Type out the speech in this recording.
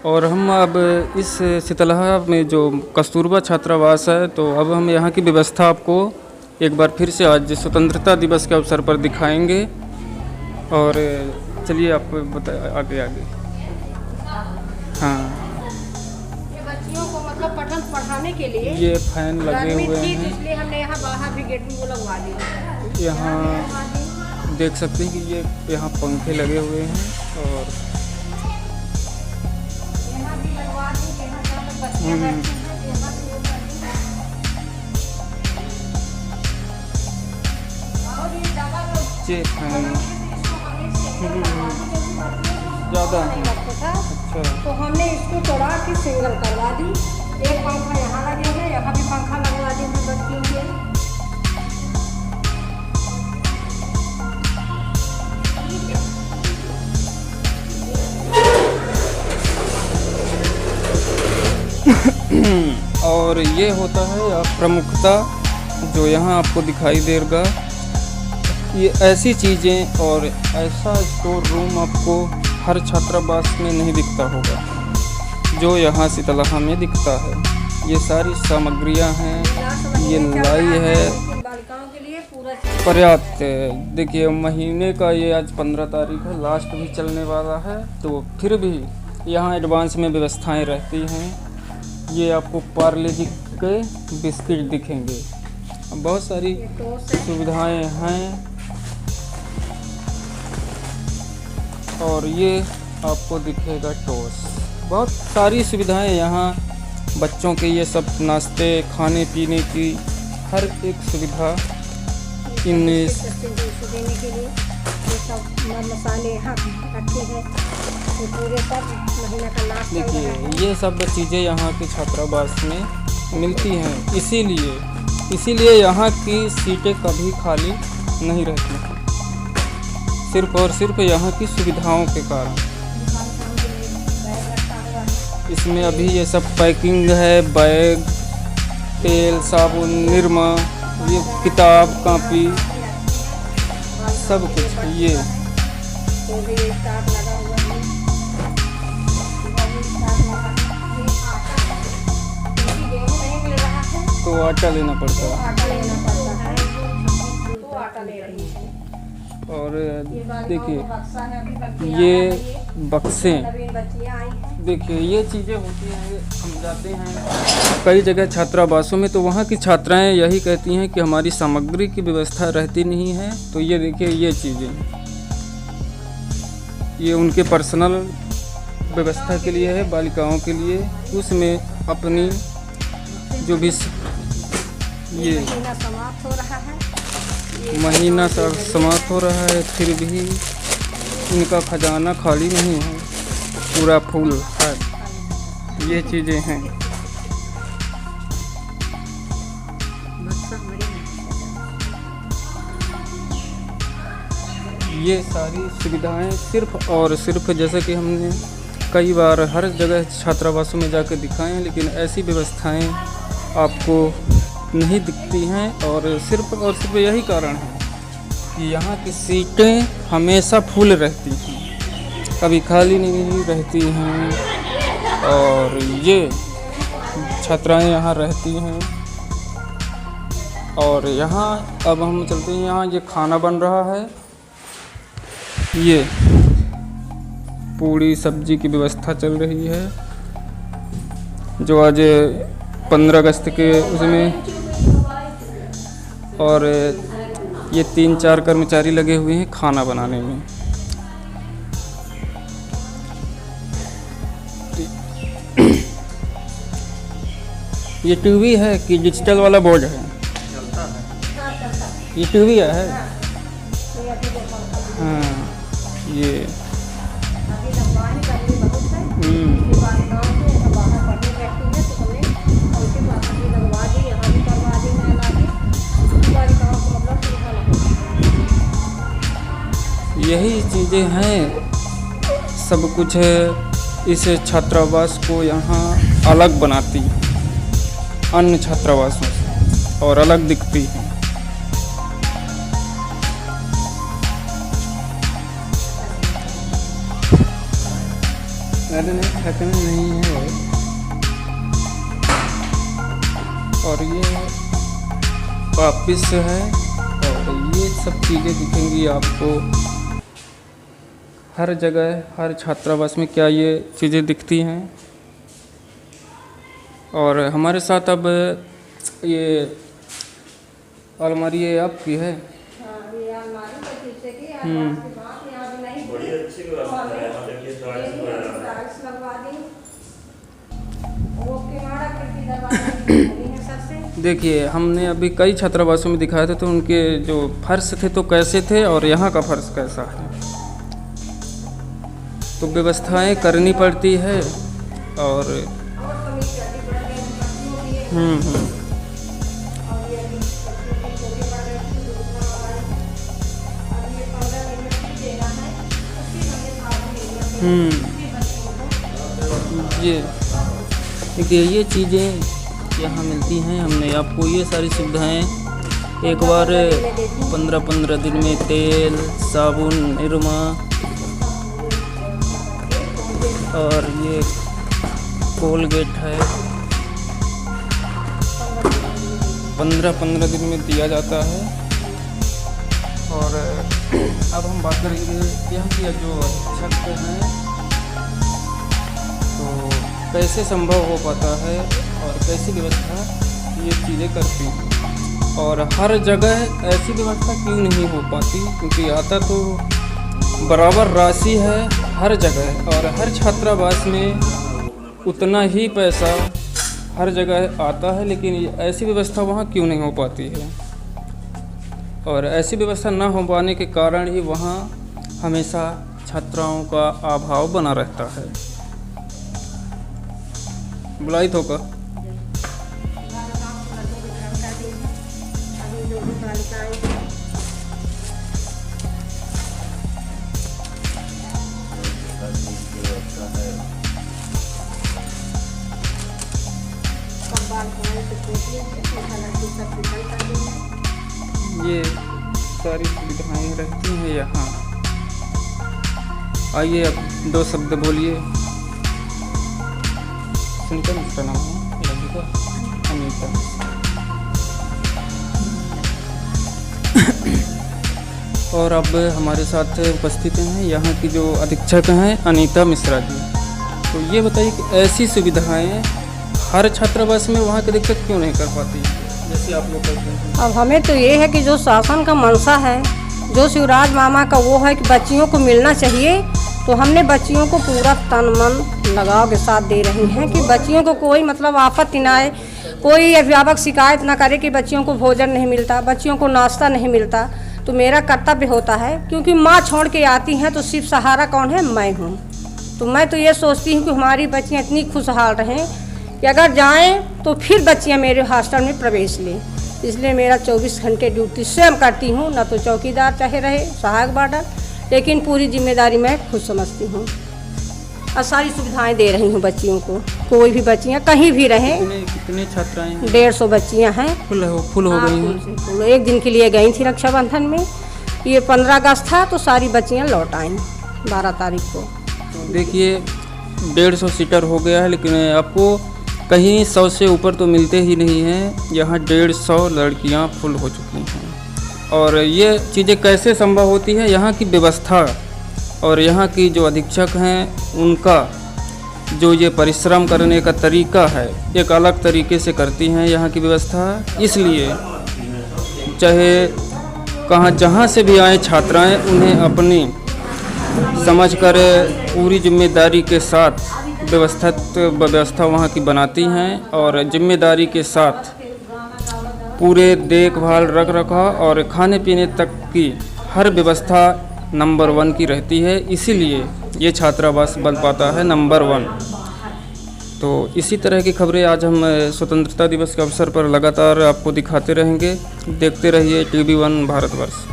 और हम अब इस शीतलहर में जो कस्तूरबा छात्रावास है, तो अब हम यहाँ की व्यवस्था आपको एक बार फिर से आज स्वतंत्रता दिवस के अवसर पर दिखाएंगे। और चलिए आप बता आगे आगे। हाँ, ये बच्चियों को मतलब पठन पढ़ाने के लिए ये फैन लगे गर्मी हुए थी, हैं। इसलिए हमने यहाँ बाहर भी गेट में वो लगवा दिया। यहाँ देख सकते हैं कि ये यहाँ पंखे लगे हुए हैं और यहाँ भी लगवा दी, यहाँ सब बच्चे बैठे हैं, यहाँ भी वो कर दी। और ये दवा लोग ये फैन इसको हमें सिंगल करवा दी, क्योंकि ज़्यादा नहीं है। लगता था, अच्छा, तो हमने इसको तोड़ा के सिंगल करवा दी। एक पंखा यहाँ लगे हुए, यहाँ भी पंखा लगवा दी हैं बच्चियों के। और ये होता है प्रमुखता जो यहाँ आपको दिखाई देगा। ये ऐसी चीज़ें और ऐसा स्टोर रूम आपको हर छात्रावास में नहीं दिखता होगा जो यहाँ शीतलहर में दिखता है। ये सारी सामग्रियाँ हैं, ये लाई है, बालिकाओं के लिए पूरा पर्याप्त है। देखिए महीने का ये आज 15 तारीख है, लास्ट भी चलने वाला है, तो फिर भी यहाँ एडवांस में व्यवस्थाएं रहती हैं। ये आपको पार्ले जी के बिस्किट दिखेंगे, बहुत सारी टोस्ट है। सुविधाएं हैं। और ये आपको दिखेगा टोस्ट, बहुत सारी सुविधाएं यहाँ बच्चों के, ये सब नाश्ते खाने पीने की हर एक सुविधा इन देने के लिए ये सब मसाले यहाँ रखे हैं, ये पूरे सब महीना का नाश्ता चल रहा है। देखिए ये सब चीज़ें यहाँ के छात्रावास में मिलती हैं, इसीलिए यहाँ की सीटें कभी खाली नहीं रहती, सिर्फ और सिर्फ यहाँ की सुविधाओं के कारण। इसमें अभी ये सब पैकिंग है, बैग, तेल, साबुन, निरमा, ये किताब कॉपी सब कुछ। ये तो भी ये स्टाफ लगा हुआ है, वो भी स्टाफ लगा है। ये आटा है, क्योंकि गेहूं नहीं मिल रहा है तो आटा लेना पड़ता तो है। आटा लेना पड़ता है, तो आटा ले रही है। और ये बालिकाओं देखिए का बक्सा है, अभी बच्चे ये आ रही है, बक्से, नवीन बच्चियाँ आई हैं। देखिए ये चीज़ें होती हैं। हम जाते हैं कई जगह छात्रावासों में, तो वहाँ की छात्राएं यही कहती हैं कि हमारी सामग्री की व्यवस्था रहती नहीं है। तो ये देखिए ये चीज़ें, ये उनके पर्सनल व्यवस्था के लिए है, बालिकाओं के लिए। उसमें अपनी जो भी ये महीना समाप्त हो रहा है, महीना समाप्त हो रहा है, फिर भी इनका खजाना खाली नहीं है, पूरा फुल है। ये चीज़ें हैं। ये सारी सुविधाएं सिर्फ और सिर्फ, जैसे कि हमने कई बार हर जगह छात्रावासों में जाकर दिखाए हैं, लेकिन ऐसी व्यवस्थाएं आपको नहीं दिखती हैं। और सिर्फ यही कारण है कि यहाँ की सीटें हमेशा फुल रहती हैं, कभी खाली नहीं रहती हैं। और ये छात्राएं यहाँ रहती हैं। और यहाँ अब हम चलते हैं, यहाँ ये खाना बन रहा है, ये पूरी सब्जी की व्यवस्था चल रही है, जो आज 15 अगस्त के उसमें। और ये 3-4 कर्मचारी लगे हुए हैं खाना बनाने में। ये टीवी है कि डिजिटल वाला बोर्ड है? ये टीवी है। हाँ, ये अभी लगवाने का भी बहुत है। ये बालिकाओं से यहाँ बाहर पढ़ने बैठती हैं, तो हमने उनके पास भी लगवा दी, यहाँ भी करवा दी मैं लाके। बालिकाओं को मतलब सुविधा लगे। यही चीज़ें हैं, सब कुछ इस छात्रावास को यहाँ अलग बनाती है अन्य छात्रावासों से, और अलग दिखती है। अरे नहीं, थकना नहीं है भाई। और ये ऑफिस है और ये सब चीज़ें दिखेंगी आपको हर जगह, हर छात्रावास में क्या ये चीज़ें दिखती हैं। और हमारे साथ अब ये अलमारी ये आपकी है। हाँ, ये अलमारी का शीशे की आवाज़ की बात यहाँ भी नहीं बड़ी अच्छी व्यवस्था है। यहाँ देखिए टाइल्स वगैरह। टाइल्स लगवा दी, वो किवाड़ा खिड़की दरवाजे बनी है सबसे। देखिए हमने अभी कई छात्रावासों में दिखाए थे तो उनके जो फर्श थे तो कैसे थे और यहाँ का फर्श कैसा है, तो व्यवस्थाएं करनी पड़ती है। और कमी ज्यादा बढ़ गई बच्चियों की है। और ये अभी बच्चियों की छोटी पड़ रही थी, दूसरा हमारी अब ये 15 मिनट की देना है, उसकी हमें साथ में बच्चियों को। ये देखिए ये चीज़ें यहाँ मिलती हैं। हमने आपको ये सारी सुविधाएं एक बार 15-15 दिन में तेल, साबुन, निरमा और ये कोलगेट है 15-15 दिन में दिया जाता है। और अब हम बात करेंगे यहाँ की जो अध्यक्ष हैं तो कैसे संभव हो पाता है और कैसी व्यवस्था ये चीज़ें करती हैं और हर जगह ऐसी व्यवस्था क्यों नहीं हो पाती, क्योंकि आता तो बराबर राशि है हर जगह और हर छात्रावास में उतना ही पैसा हर जगह आता है, लेकिन ऐसी व्यवस्था वहाँ क्यों नहीं हो पाती है। और ऐसी व्यवस्था न हो पाने के कारण ही वहाँ हमेशा छात्राओं का अभाव बना रहता है। बुलाई तो का अभी जो भी बालिकाएं ये सारी सुविधाएं रहती हैं यहाँ। आइए अब 2 शब्द बोलिए। सुनीता मिश्रा नाम है लड़की का, अनीता। और अब हमारे साथ उपस्थित हैं यहाँ की जो अधीक्षक हैं अनीता मिश्रा जी। तो ये बताइए कि ऐसी सुविधाएं हर छात्रावास में वहाँ के अधीक्षक क्यों नहीं कर पाती जैसे आप लोग करते हैं? अब हमें तो ये है कि जो शासन का मंशा है, जो शिवराज मामा का वो है कि बच्चियों को मिलना चाहिए, तो हमने बच्चियों को पूरा तन मन लगाव के साथ दे रही हैं कि बच्चियों को कोई मतलब आपत्ति ना आए, कोई अभिभावक शिकायत ना करे कि बच्चियों को भोजन नहीं मिलता, बच्चियों को नाश्ता नहीं मिलता। तो मेरा कर्तव्य होता है, क्योंकि माँ छोड़ के आती हैं तो सिर्फ सहारा कौन है, मैं हूँ। तो मैं तो ये सोचती हूँ कि हमारी बच्चियाँ इतनी खुशहाल रहें कि अगर जाएं तो फिर बच्चियाँ मेरे हॉस्टल में प्रवेश लें। इसलिए मेरा 24 घंटे ड्यूटी स्वयं करती हूँ, ना तो चौकीदार चाहे रहे सहायक वार्डन, लेकिन पूरी जिम्मेदारी मैं खुद समझती हूँ और सारी सुविधाएं दे रही हूँ बच्चियों को। कोई भी बच्चियाँ कहीं भी रहें। कितने छात्राएं हैं? 150 बच्चियाँ हैं। फुल हो गई हैं। एक दिन के लिए गई थी रक्षाबंधन में, ये 15 अगस्त था तो सारी बच्चियाँ लौट आईं 12 तारीख को। तो देखिए 150 सीटर हो गया है, लेकिन आपको कहीं 100 से ऊपर तो मिलते ही नहीं हैं। यहाँ 150 लड़कियाँ फुल हो चुकी हैं। और ये चीज़ें कैसे संभव होती है, यहाँ की व्यवस्था और यहाँ की जो अधीक्षक हैं उनका जो ये परिश्रम करने का तरीका है एक अलग तरीके से करती हैं यहाँ की व्यवस्था। इसलिए चाहे कहाँ जहाँ से भी आए छात्राएं उन्हें अपनी समझकर पूरी जिम्मेदारी के साथ व्यवस्था वहाँ की बनाती हैं और जिम्मेदारी के साथ पूरे देखभाल रख रखाव और खाने पीने तक की हर व्यवस्था नंबर 1 की रहती है। इसीलिए ये छात्रावास बन पाता है नंबर 1। तो इसी तरह की खबरें आज हम स्वतंत्रता दिवस के अवसर पर लगातार आपको दिखाते रहेंगे। देखते रहिए TV1 भारतवर्ष।